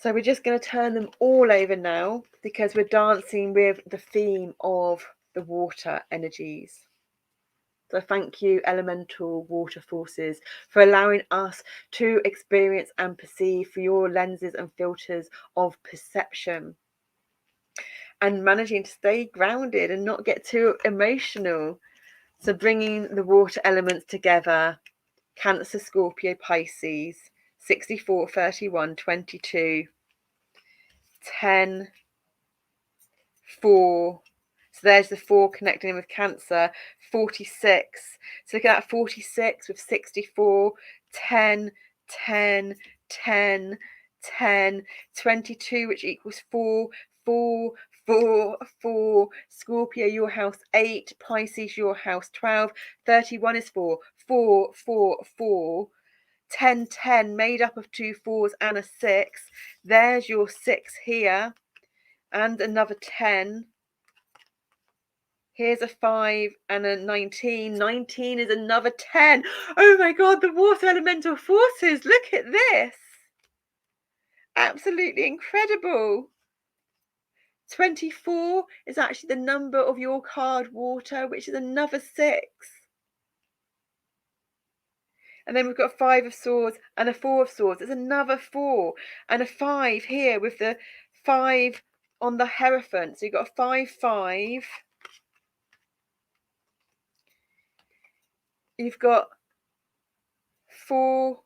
So we're just going to turn them all over now because we're dancing with the theme of the water energies. So thank you, elemental water forces, for allowing us to experience and perceive through your lenses and filters of perception, and managing to stay grounded and not get too emotional. So bringing the water elements together, Cancer, Scorpio, Pisces, 64, 31, 22, 10, 4. So there's the 4 connecting in with Cancer, 46. So look at that, 46 with 64, 10, 10, 10, 10, 22, which equals 4, 4, 4, 4. Scorpio, your house 8. Pisces, your house 12. 31 is 4, 4, 4, 4. 10, 10, made up of 2 4s and a 6. There's your 6 here, and another 10. Here's a 5 and a 19. 19 is another 10. Oh my God, the water elemental forces. Look at this. Absolutely incredible. 24 is actually the number of your card water, which is another 6. And then we've got a 5 of swords and a 4 of swords. There's another 4 and a 5 here with the 5 on the Hierophant. So you've got a 5, 5. You've got 4,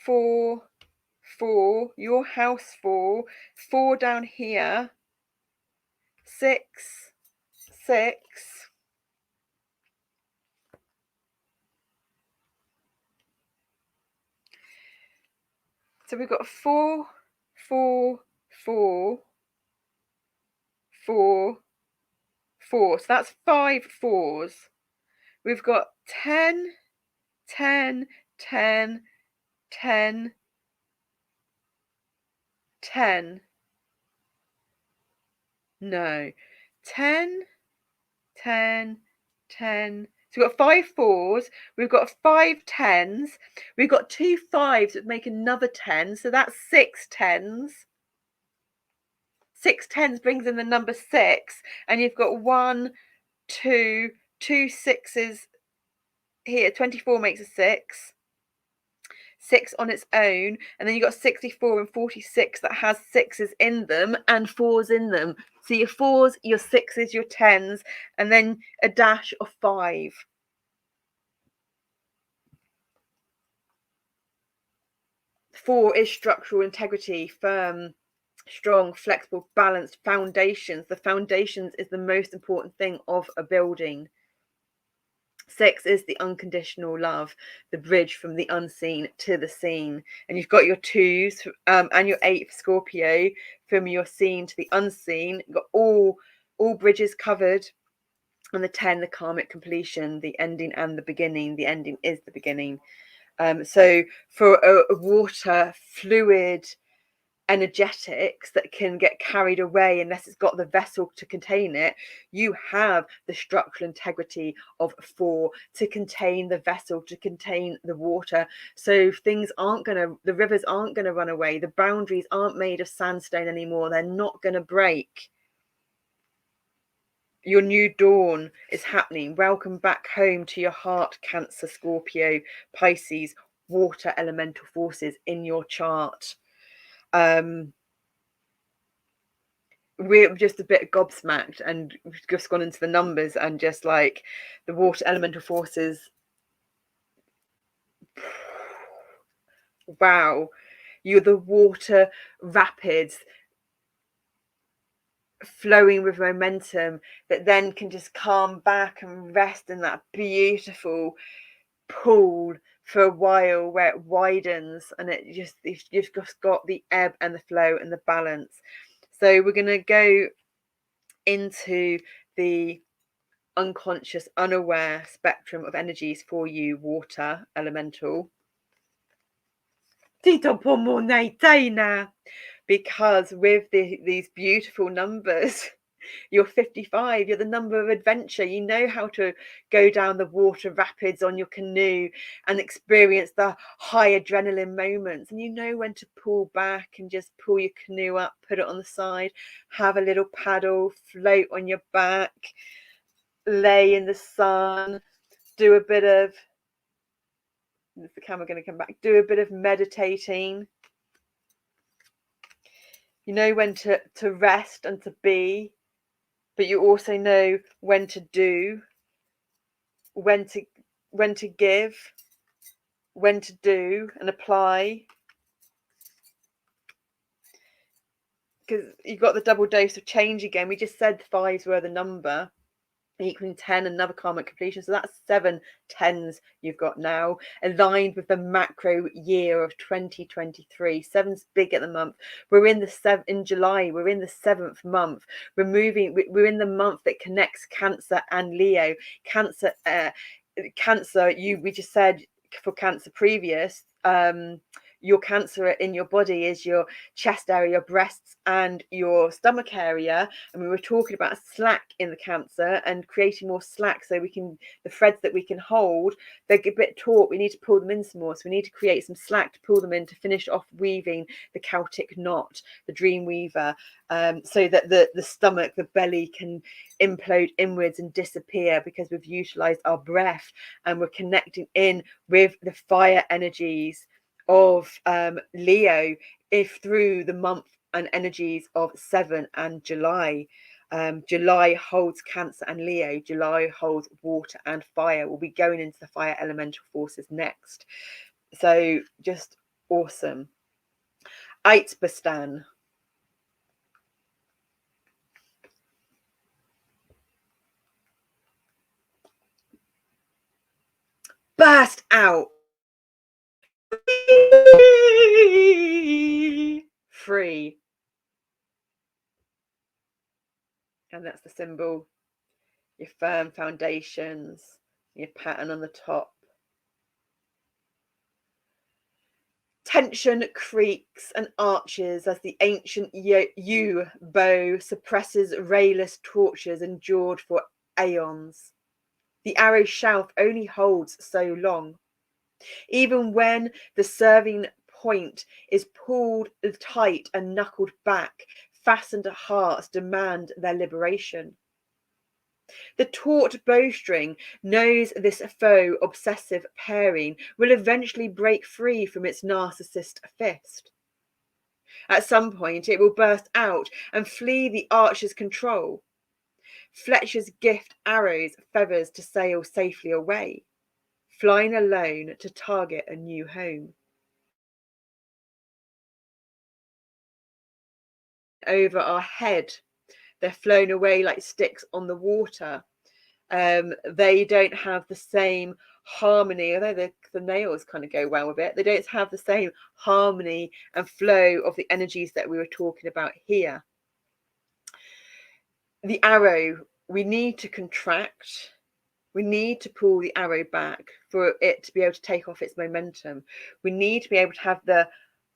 4, 4, your house 4, 4 down here, 6, 6. So we've got 4, 4, 4, 4, 4. So that's 5 4s. We've got 10, 10, 10, 10, 10. No. 10, 10, 10. So we've got 5 4s, we've got 5 10s, we've got 2 5s that make another 10, so that's 6 10s. 6 10s brings in the number 6, and you've got 1, 2, 2 6s here. 24 makes a 6. 6 on its own, and then you've got 64 and 46 that has 6s in them and 4s in them. So your 4s, your 6s, your 10s, and then a dash of 5. Four is structural integrity, firm, strong, flexible, balanced foundations. The foundations is the most important thing of a building. 6 is the unconditional love, the bridge from the unseen to the seen. And you've got your 2s and your 8 for Scorpio, from your seen to the unseen. You've got all bridges covered. And the 10, the karmic completion, the ending and the beginning. The ending is the beginning. So for a water fluid energetics that can get carried away unless it's got the vessel to contain it, you have the structural integrity of 4 to contain the vessel, to contain the water. So things aren't going to, the rivers aren't going to run away, the boundaries aren't made of sandstone anymore, they're not going to break. Your new dawn is happening. Welcome back home to your heart, Cancer, Scorpio, Pisces, water elemental forces in your chart. We're just a bit gobsmacked, and we've just gone into the numbers, and just like the water elemental forces, wow, you're the water rapids flowing with momentum that then can just calm back and rest in that beautiful pool for a while where it widens, and you've just got the ebb and the flow and the balance. So we're going to go into the unconscious, unaware spectrum of energies for you, water elemental. Because with these beautiful numbers, You're 55, you're the number of adventure. You know how to go down the water rapids on your canoe and experience the high adrenaline moments. And you know when to pull back and just pull your canoe up, put it on the side, have a little paddle, float on your back, lay in the sun, do a bit of, is the camera going to come back? Do a bit of meditating. You know when to rest and to be, but you also know when to do, when to give, when to do and apply. Because you've got the double dose of change again. We just said fives were the number, equaling 10, another karmic completion. So that's 7 10s you've got now, aligned with the macro year of 2023. 7's big at the month. We're in July, we're in the 7th month. We're in the month that connects Cancer and Leo. Cancer, we just said for Cancer previous, your Cancer in your body is your chest area, your breasts and your stomach area. And we were talking about slack in the Cancer and creating more slack so we can, the threads that we can hold, they're a bit taut, we need to pull them in some more. So we need to create some slack to pull them in to finish off weaving the Celtic knot, the dream weaver, so that the stomach, the belly can implode inwards and disappear, because we've utilized our breath and we're connecting in with the fire energies of Leo, if through the month and energies of 7 and July. July holds Cancer and Leo. July holds water and fire. We'll be going into the fire elemental forces next. So just awesome. Eitbestan. Burst out. Free. And that's the symbol. Your firm foundations, your pattern on the top. Tension creaks and arches as the ancient yew bow suppresses rayless tortures endured for aeons. The arrow shaft only holds so long. Even when the serving point is pulled tight and knuckled back, fastened hearts demand their liberation. The taut bowstring knows this foe obsessive pairing will eventually break free from its narcissist fist. At some point, it will burst out and flee the archer's control. Fletcher's gift arrows, feathers to sail safely away, flying alone to target a new home. Over our head, they're flown away like sticks on the water. They don't have the same harmony, although the nails kind of go well with it. They don't have the same harmony and flow of the energies that we were talking about here. The arrow, we need to contract. We need to pull the arrow back for it to be able to take off its momentum. We need to be able to have the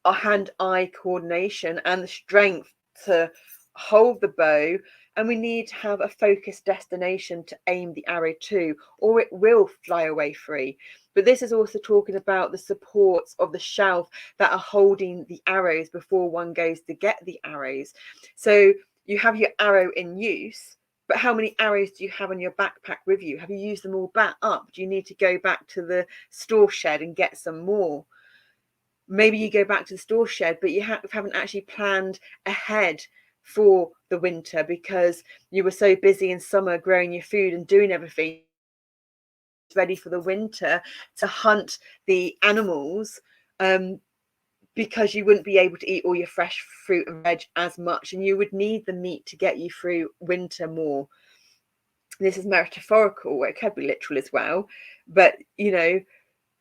hand-eye coordination and the strength to hold the bow, and we need to have a focused destination to aim the arrow to, or it will fly away free. But this is also talking about the supports of the shelf that are holding the arrows before one goes to get the arrows. So you have your arrow in use, but how many arrows do you have in your backpack with you? Have you used them all back up? Do you need to go back to the store shed and get some more? Maybe you go back to the store shed, but you haven't actually planned ahead for the winter because you were so busy in summer growing your food and doing everything ready for the winter to hunt the animals, because you wouldn't be able to eat all your fresh fruit and veg as much, and you would need the meat to get you through winter more. This is metaphorical, it could be literal as well, but you know,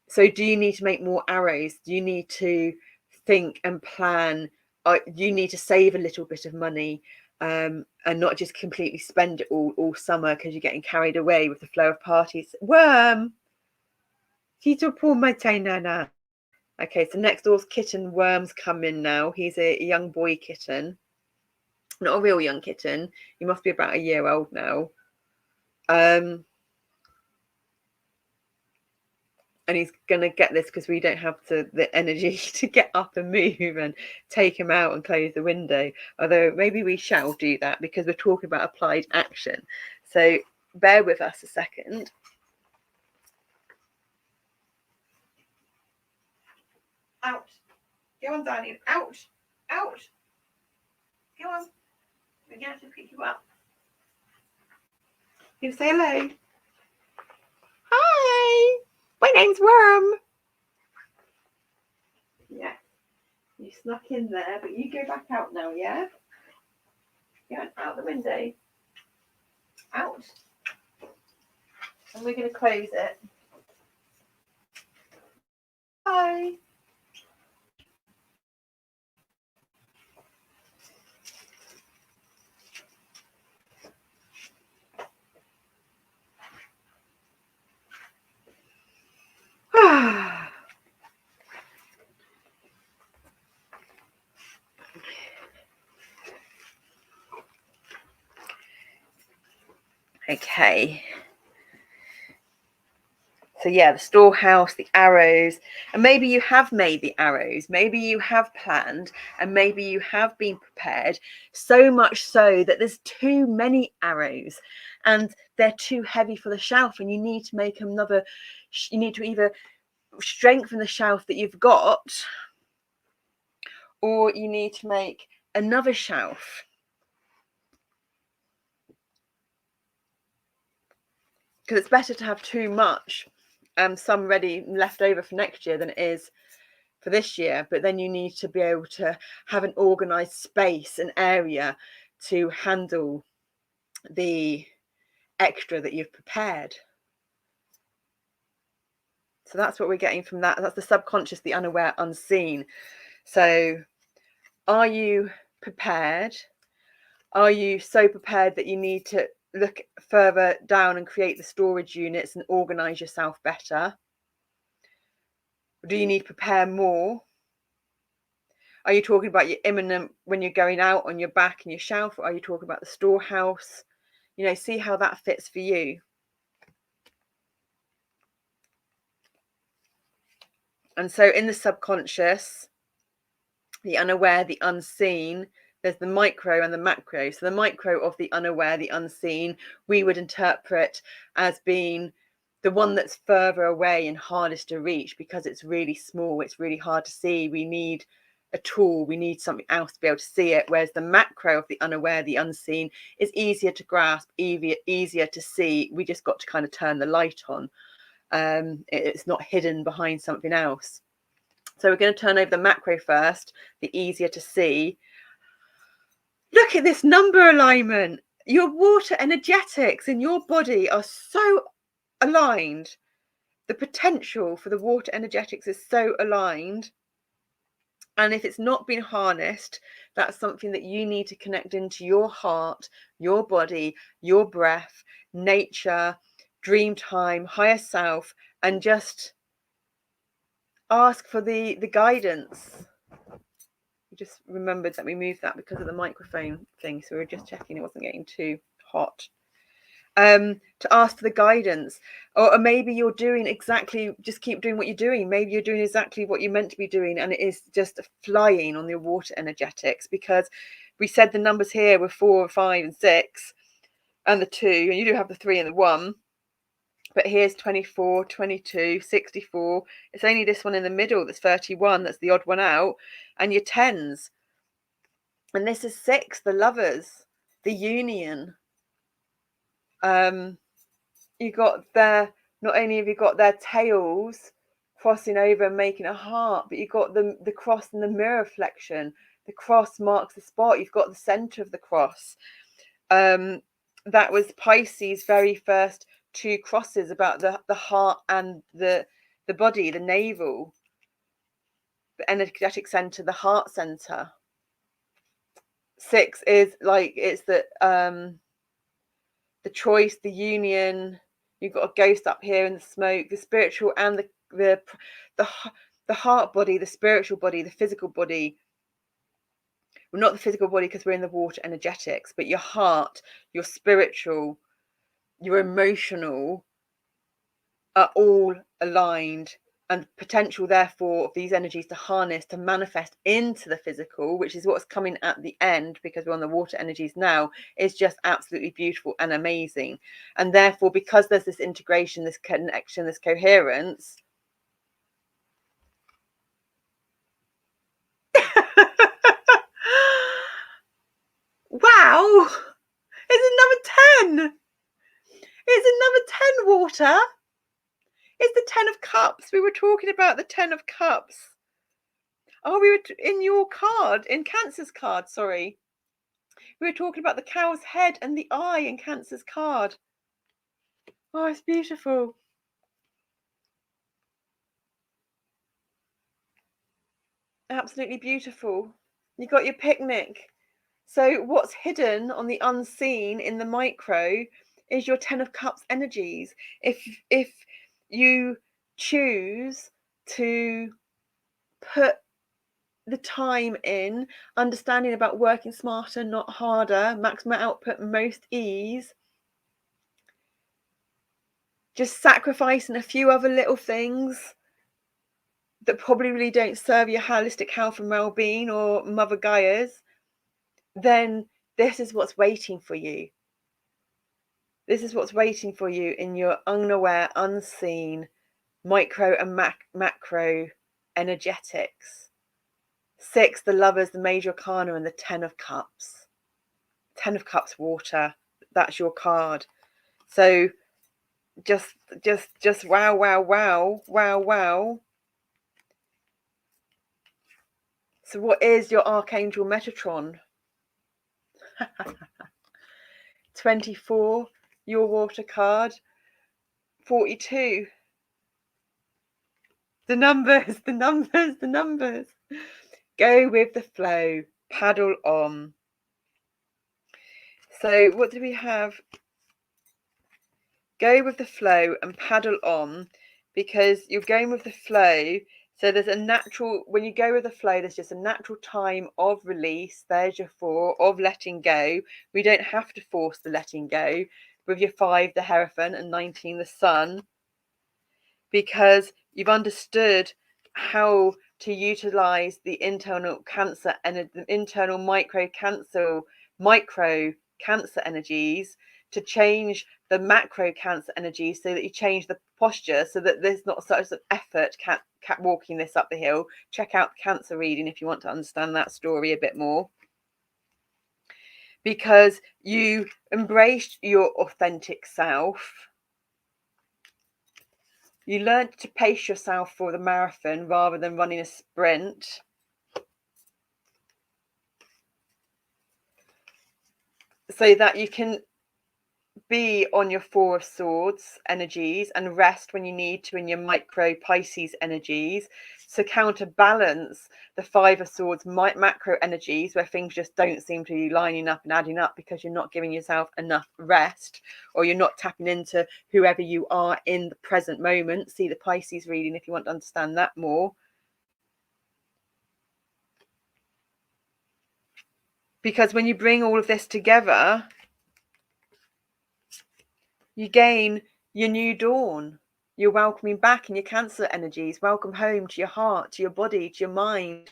so do you need to make more arrows? Do you need to think and plan? You need to save a little bit of money, and not just completely spend it all summer because you're getting carried away with the flow of parties. Worm! Tito pull my nana. Okay, so next door's kitten Worm's come in now. He's a young boy kitten. not a real young kitten. He must be about a year old now. And he's going to get this because we don't have the energy to get up and move and take him out and close the window. Although maybe we shall do that because we're talking about applied action. So bear with us a second. Out. Go on, darling. Out. Out. Go on. We're going to have to pick you up. You say hello. Hi. My name's Worm. Yeah. You snuck in there, but you go back out now, yeah? Yeah, out the window. Out. And we're going to close it. Bye. Okay. So yeah, the storehouse, the arrows, and maybe you have made the arrows, maybe you have planned, and maybe you have been prepared, so much so that there's too many arrows and they're too heavy for the shelf, and you need to make another, you need to either strengthen the shelf that you've got, or you need to make another shelf. Because it's better to have too much, some ready left over for next year than it is for this year. But then you need to be able to have an organized space, an area to handle the extra that you've prepared. So that's what we're getting from that. That's the subconscious, the unaware, unseen. So are you prepared? Are you so prepared that you need to look further down and create the storage units and organize yourself better? Do you need to prepare more? Are you talking about your imminent when you're going out on your back and your shelf? Or are you talking about the storehouse? You know, see how that fits for you. And so in the subconscious, the unaware, the unseen, there's the micro and the macro. So the micro of the unaware, the unseen, we would interpret as being the one that's further away and hardest to reach because it's really small, it's really hard to see. We need a tool, we need something else to be able to see it. Whereas the macro of the unaware, the unseen, is easier to grasp, easier to see. We just got to kind of turn the light on. It's not hidden behind something else. So we're going to turn over the macro first, the easier to see. Look at this number alignment. Your water energetics in your body are so aligned. The potential for the water energetics is so aligned. And if it's not been harnessed, that's something that you need to connect into your heart, your body, your breath, nature, dream time, higher self, and just ask for the guidance. We just remembered that we moved that because of the microphone thing. So we were just checking it wasn't getting too hot. To ask for the guidance, or maybe you're doing exactly, just keep doing what you're doing. Maybe you're doing exactly what you're meant to be doing, and it is just flying on your water energetics, because we said the numbers here were 4, 5, and 6, and the 2, and you do have the 3 and the 1. But here's 24, 22, 64. It's only this one in the middle that's 31. That's the odd one out. And your 10s. And this is 6, the lovers, the union. You got their, not only have you got their tails crossing over and making a heart, but you've got the cross and the mirror reflection. The cross marks the spot. You've got the center of the cross. That was Pisces' very first 2 crosses about the heart and the body, the navel, the energetic center, the heart center. 6 is like, it's the choice, the union. You've got a ghost up here in the smoke, the spiritual and the heart body, the spiritual body, the physical body Well, not the physical body because we're in the water energetics, but your heart, your spiritual, your emotional are all aligned, and potential therefore of these energies to harness, to manifest into the physical, which is what's coming at the end because we're on the water energies now, is just absolutely beautiful and amazing. And therefore, because there's this integration, this connection, this coherence, wow, it's another 10. It's another 10 water. It's the 10 of cups. We were talking about the 10 of cups. Oh, we were in your card, in Cancer's card, sorry. We were talking about the cow's head and the eye in Cancer's card. Oh, it's beautiful. Absolutely beautiful. You got your picnic. So what's hidden on the unseen in the micro is your 10 of cups energies. If you choose to put the time in, understanding about working smarter, not harder, maximum output, most ease, just sacrificing a few other little things that probably really don't serve your holistic health and well-being or Mother Gaia's, then this is what's waiting for you. This is what's waiting for you in your unaware, unseen, micro and macro energetics. 6, the Lovers, the Major Arcana, and the 10 of Cups. 10 of Cups, water. That's your card. So just wow, wow, wow, wow, wow. So what is your Archangel Metatron? 24, your water card. 42. The numbers, the numbers, the numbers. Go with the flow. Paddle on. So what do we have? Go with the flow and paddle on, because you're going with the flow. So there's a natural, when you go with the flow, there's just a natural time of release. There's your 4 of letting go. We don't have to force the letting go with your 5, the Hierophant, and 19, the Sun, because you've understood how to utilize the internal Cancer and the internal micro Cancer energies to change the macro Cancer energies, so that you change the posture, so that there's not such an effort cat walking this up the hill. Check out the Cancer reading if you want to understand that story a bit more, because you embraced your authentic self. You learned to pace yourself for the marathon rather than running a sprint. So that you can be on your 4 of Swords energies and rest when you need to in your micro Pisces energies. So counterbalance the 5 of Swords macro energies, where things just don't seem to be lining up and adding up because you're not giving yourself enough rest, or you're not tapping into whoever you are in the present moment. See the Pisces reading if you want to understand that more. Because when you bring all of this together, you gain your new dawn. You're welcoming back in your Cancer energies. Welcome home to your heart, to your body, to your mind,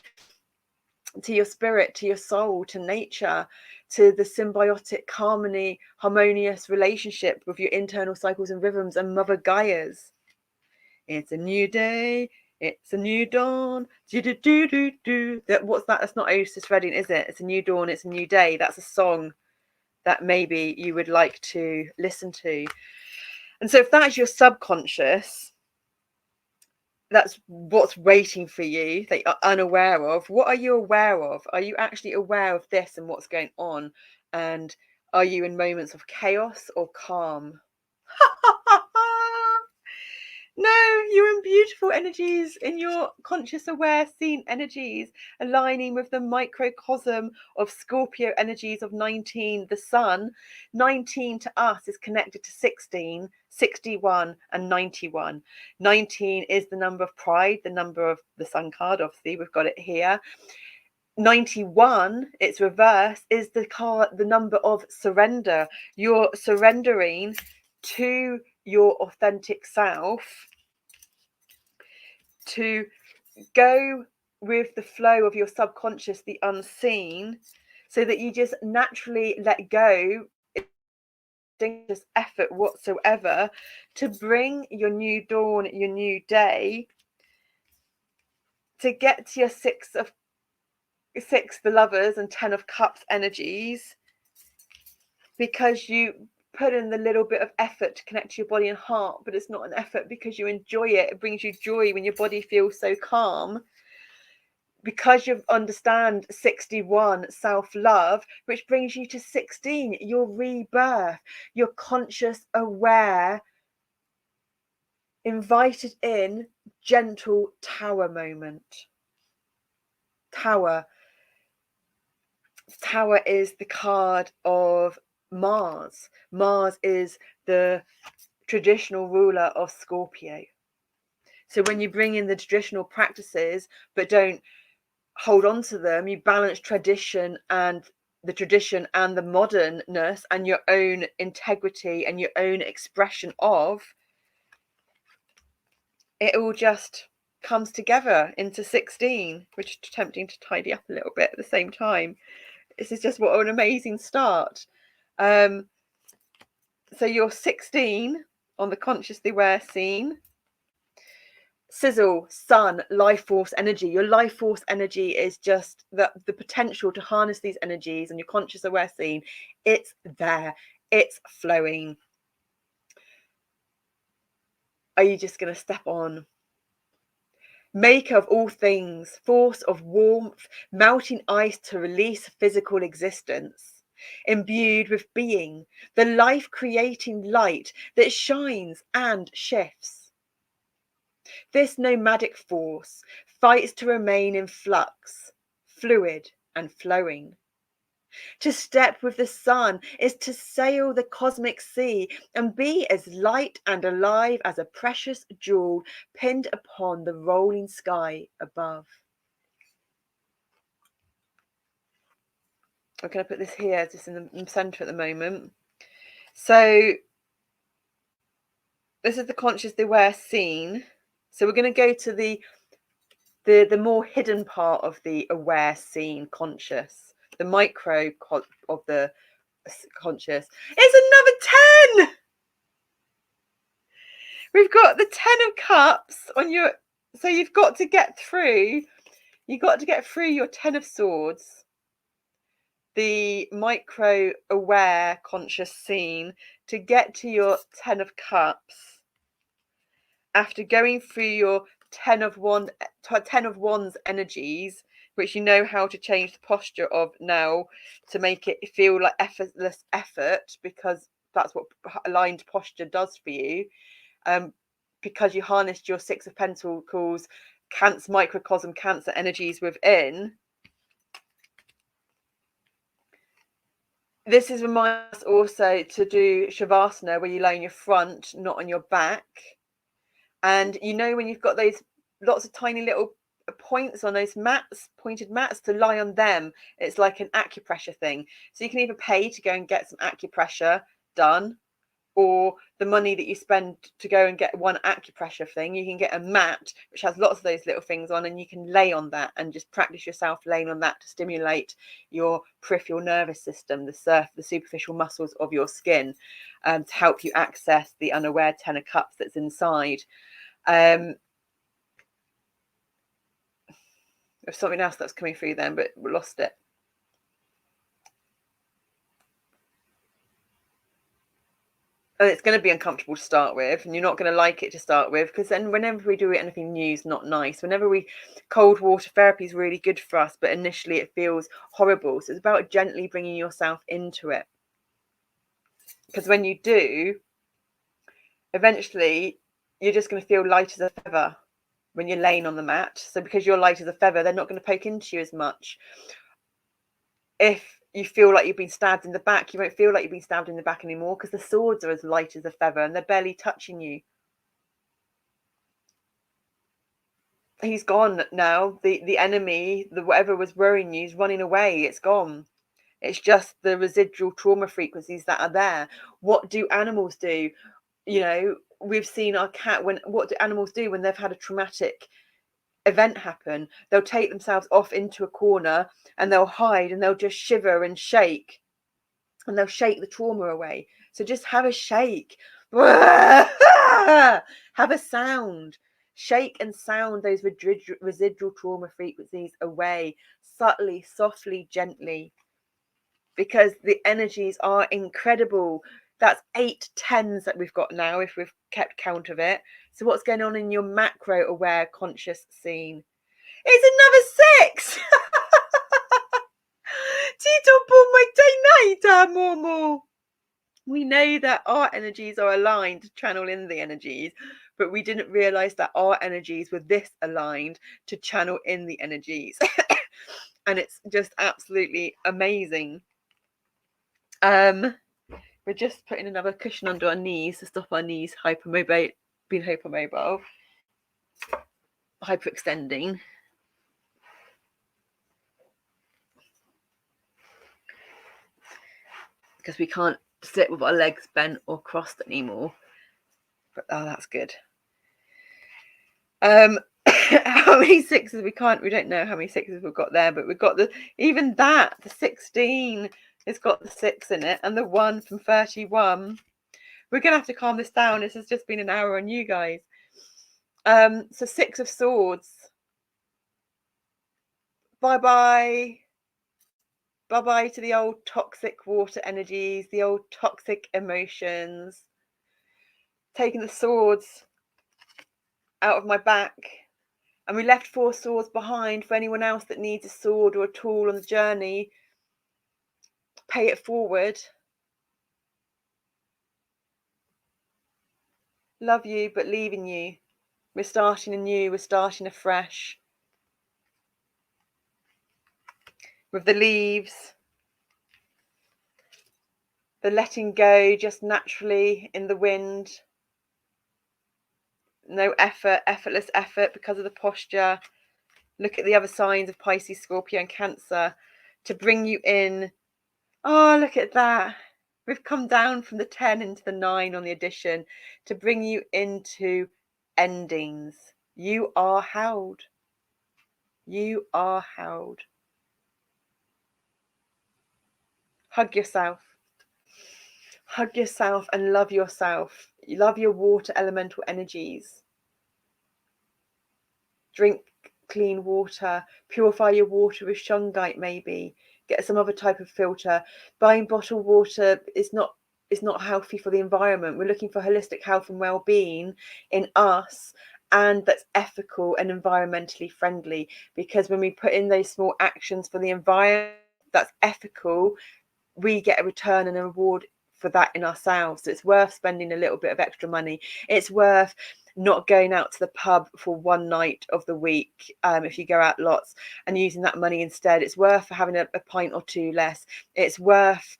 to your spirit, to your soul, to nature, to the symbiotic harmonious relationship with your internal cycles and rhythms and Mother Gaia's. It's a new day. It's a new dawn. What's that? That's not Otis Redding, is it? It's a new dawn. It's a new day. That's a song that maybe you would like to listen to. And so if that's your subconscious, that's what's waiting for you that you're unaware of. What are you aware of? Are you actually aware of this and what's going on? And are you in moments of chaos or calm? No, you're in beautiful energies, in your conscious, aware, seen energies, aligning with the microcosm of Scorpio energies of 19, the Sun. 19 to us is connected to 16, 61, and 91. 19 is the number of pride, the number of the Sun card, obviously, we've got it here. 91, its reverse, is the number of surrender. You're surrendering to your authentic self to go with the flow of your subconscious, the unseen, so that you just naturally let go dangerous effort whatsoever to bring your new dawn, your new day, to get to your six, the lovers, and 10 of cups energies, because you put in the little bit of effort to connect to your body and heart, but it's not an effort because you enjoy it. It brings you joy when your body feels so calm, because you understand 61, self-love, which brings you to 16, your rebirth, your conscious, aware, invited in, gentle tower moment. Tower is the card of Mars. Mars is the traditional ruler of Scorpio. So when you bring in the traditional practices but don't hold on to them, you balance tradition and the modernness and your own integrity and your own expression of it, all just comes together into 16, which is tempting to tidy up a little bit at the same time. This is just what an amazing start. So you're 16 on the consciously aware scene. Sizzle, sun, life force energy. Your life force energy is just the potential to harness these energies, and your conscious aware scene, it's there, it's flowing. Are you just going to step on? Maker of all things, force of warmth, melting ice to release physical existence, imbued with being, the life-creating light that shines and shifts. This nomadic force fights to remain in flux, fluid and flowing. To step with the sun is to sail the cosmic sea and be as light and alive as a precious jewel pinned upon the rolling sky above. I'm going to put this here, just in the center at the moment. So this is the consciously aware scene. So we're going to go to the more hidden part of the aware scene, conscious, the micro of the conscious. It's another 10. We've got the 10 of cups on your, so you've got to get through your 10 of swords, the micro aware conscious scene, to get to your 10 of cups after going through your 10 of wands energies, which you know how to change the posture of now to make it feel like effortless effort, because that's what aligned posture does for you. Because you harnessed your 6 of Pentacles, Cancer, microcosm Cancer energies within. This is reminds us also to do Shavasana, where you lay on your front, not on your back. And you know, when you've got those lots of tiny little points on those mats, pointed mats, to lie on them, it's like an acupressure thing. So you can either pay to go and get some acupressure done, or the money that you spend to go and get one acupressure thing, you can get a mat which has lots of those little things on, and you can lay on that and just practice yourself laying on that to stimulate your peripheral nervous system, the superficial muscles of your skin, to help you access the unaware 10 of cups that's inside. There's something else that's coming through then, but we lost it. And it's going to be uncomfortable to start with, and you're not going to like it to start with, because then whenever we do anything new, it's not nice. Cold water therapy is really good for us, but initially it feels horrible. So it's about gently bringing yourself into it, because when you do, eventually you're just going to feel light as a feather when you're laying on the mat. So because you're light as a feather, they're not going to poke into you as much. If you feel like you've been stabbed in the back, you won't feel like you've been stabbed in the back anymore, because the swords are as light as a feather and they're barely touching you. he's gone now. The enemy, the whatever was worrying you, is running away. It's gone. It's just the residual trauma frequencies that are there. What do animals do? You know, we've seen our cat, what do animals do when they've had a traumatic event happen? They'll take themselves off into a corner and they'll hide and they'll just shiver and shake, and they'll shake the trauma away. So just have a shake. Have a sound. Shake and sound those residual trauma frequencies away, subtly, softly, gently, because the energies are incredible. That's 8 10s that we've got now, if we've kept count of it. So what's going on in your macro aware conscious scene? It's another 6. Tito por my day night, Momo. We know that our energies are aligned to channel in the energies, but we didn't realize that our energies were this aligned to channel in the energies. And it's just absolutely amazing. We're just putting another cushion under our knees to stop our knees being hypermobile, hyperextending. Because we can't sit with our legs bent or crossed anymore. But oh, that's good. How many 6s we don't know how many 6s we've got there, but we've got the 16 has got the 6 in it, and the 1 from 31. We're gonna have to calm this down. This has just been an hour on you guys. So 6 of Swords. Bye-bye to the old toxic water energies, the old toxic emotions. Taking the swords out of my back. And we left 4 swords behind for anyone else that needs a sword or a tool on the journey. Pay it forward. Love you, but leaving you. We're starting anew. We're starting afresh. With the leaves. The letting go just naturally in the wind. No effort, effortless effort because of the posture. Look at the other signs of Pisces, Scorpio and Cancer to bring you in. Oh, look at that. We've come down from the 10 into the 9 on the addition to bring you into endings. You are held. You are held. Hug yourself. Hug yourself and love yourself. You love your water elemental energies. Drink clean water. Purify your water with shungite maybe. Get some other type of filter. Buying bottled water is not healthy for the environment. We're looking for holistic health and well-being in us, and that's ethical and environmentally friendly, because when we put in those small actions for the environment that's ethical, we get a return and a reward for that in ourselves. So it's worth spending a little bit of extra money. It's worth not going out to the pub for one night of the week, if you go out lots, and using that money instead. It's worth having a pint or 2 less. It's worth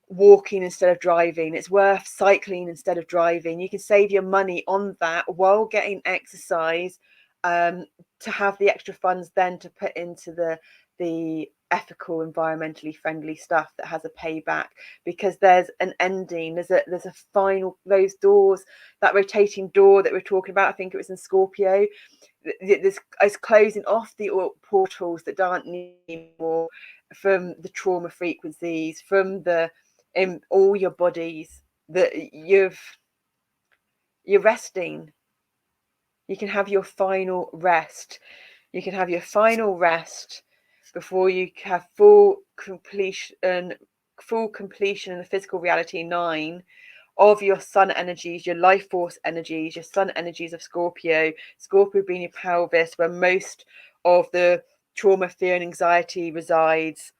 walking instead of driving. It's worth cycling instead of driving. You can save your money on that while getting exercise, to have the extra funds then to put into the ethical, environmentally friendly stuff that has a payback, because there's an ending, there's a final, those doors, that rotating door that we're talking about, I think it was in Scorpio, this is closing off the portals that aren't needed anymore, from the trauma frequencies, from in all your bodies that you're resting. You can have your final rest. You can have your final rest before you have full completion in the physical reality 9 of your sun energies, your life force energies, your sun energies of Scorpio being your pelvis, where most of the trauma, fear and anxiety resides,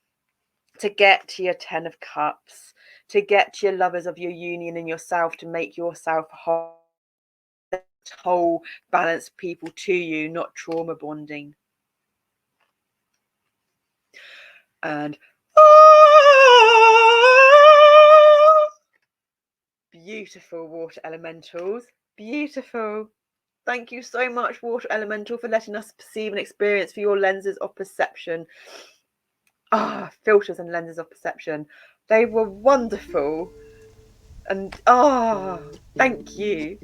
to get to your 10 of Cups, to get to your lovers of your union in yourself, to make yourself whole, balanced people to you, not trauma bonding. And beautiful water elementals, beautiful. Thank you so much, Water Elemental, for letting us perceive and experience through your lenses of perception. Filters and lenses of perception. They were wonderful. And thank you.